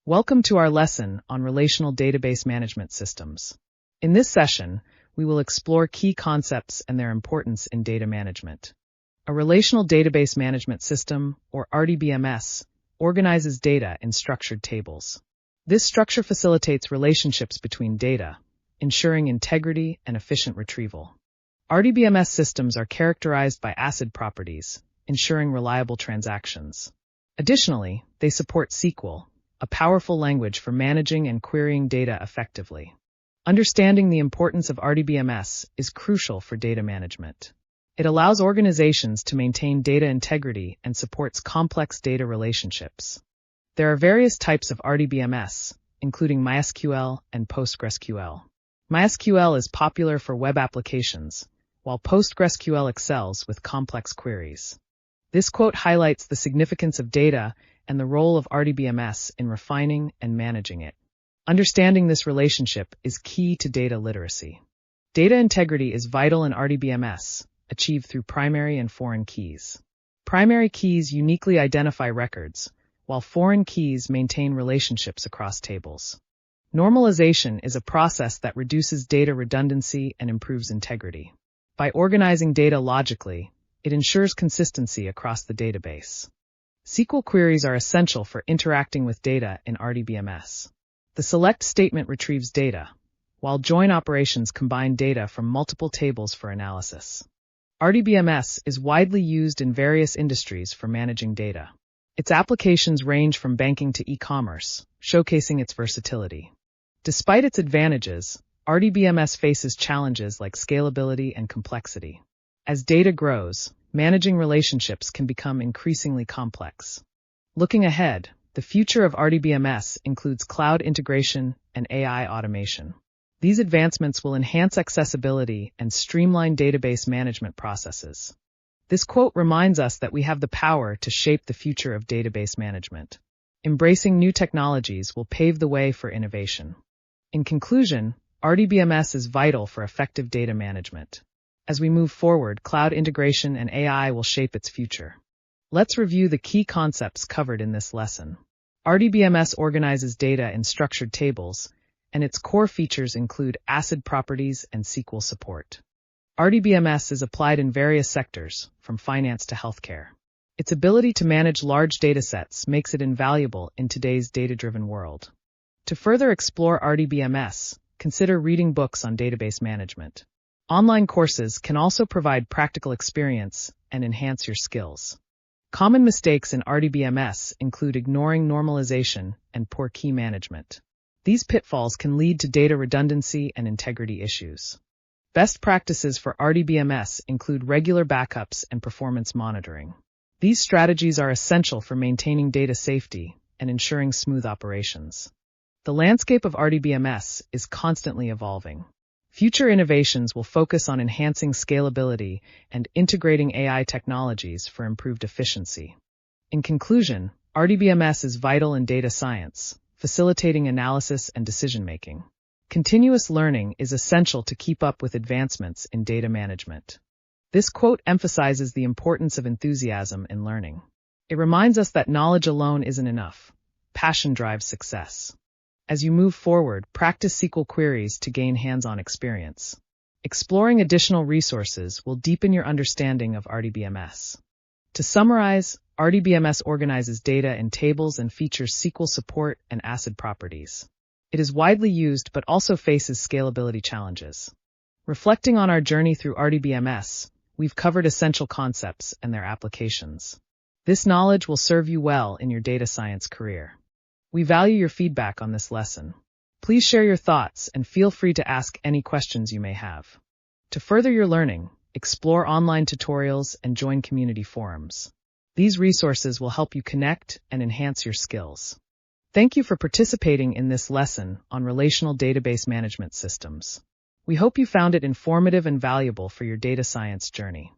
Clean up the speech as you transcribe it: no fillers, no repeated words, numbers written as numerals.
Welcome to our lesson on Relational Database Management Systems. In this session, we will explore key concepts and their importance in data management. A Relational Database Management System, or RDBMS, organizes data in structured tables. This structure facilitates relationships between data, ensuring integrity and efficient retrieval. RDBMS systems are characterized by ACID properties, ensuring reliable transactions. Additionally, they support SQL, a powerful language for managing and querying data effectively. Understanding the importance of RDBMS is crucial for data management. It allows organizations to maintain data integrity and supports complex data relationships. There are various types of RDBMS, including MySQL and PostgreSQL. MySQL is popular for web applications, while PostgreSQL excels with complex queries. This quote highlights the significance of data and the role of RDBMS in refining and managing it. Understanding this relationship is key to data literacy. Data integrity is vital in RDBMS, achieved through primary and foreign keys. Primary keys uniquely identify records, while foreign keys maintain relationships across tables. Normalization is a process that reduces data redundancy and improves integrity. By organizing data logically, it ensures consistency across the database. SQL queries are essential for interacting with data in RDBMS. The select statement retrieves data, while join operations combine data from multiple tables for analysis. RDBMS is widely used in various industries for managing data. Its applications range from banking to e-commerce, showcasing its versatility. Despite its advantages, RDBMS faces challenges like scalability and complexity. As data grows, managing relationships can become increasingly complex. Looking ahead, the future of RDBMS includes cloud integration and AI automation. These advancements will enhance accessibility and streamline database management processes. This quote reminds us that we have the power to shape the future of database management. Embracing new technologies will pave the way for innovation. In conclusion, RDBMS is vital for effective data management. As we move forward, cloud integration and AI will shape its future. Let's review the key concepts covered in this lesson. RDBMS organizes data in structured tables, and its core features include ACID properties and SQL support. RDBMS is applied in various sectors, from finance to healthcare. Its ability to manage large datasets makes it invaluable in today's data-driven world. To further explore RDBMS, consider reading books on database management. Online courses can also provide practical experience and enhance your skills. Common mistakes in RDBMS include ignoring normalization and poor key management. These pitfalls can lead to data redundancy and integrity issues. Best practices for RDBMS include regular backups and performance monitoring. These strategies are essential for maintaining data safety and ensuring smooth operations. The landscape of RDBMS is constantly evolving. Future innovations will focus on enhancing scalability and integrating AI technologies for improved efficiency. In conclusion, RDBMS is vital in data science, facilitating analysis and decision-making. Continuous learning is essential to keep up with advancements in data management. This quote emphasizes the importance of enthusiasm in learning. It reminds us that knowledge alone isn't enough. Passion drives success. As you move forward, practice SQL queries to gain hands-on experience. Exploring additional resources will deepen your understanding of RDBMS. To summarize, RDBMS organizes data in tables and features SQL support and ACID properties. It is widely used but also faces scalability challenges. Reflecting on our journey through RDBMS, we've covered essential concepts and their applications. This knowledge will serve you well in your data science career. We value your feedback on this lesson. Please share your thoughts and feel free to ask any questions you may have. To further your learning, explore online tutorials and join community forums. These resources will help you connect and enhance your skills. Thank you for participating in this lesson on Relational Database Management Systems. We hope you found it informative and valuable for your data science journey.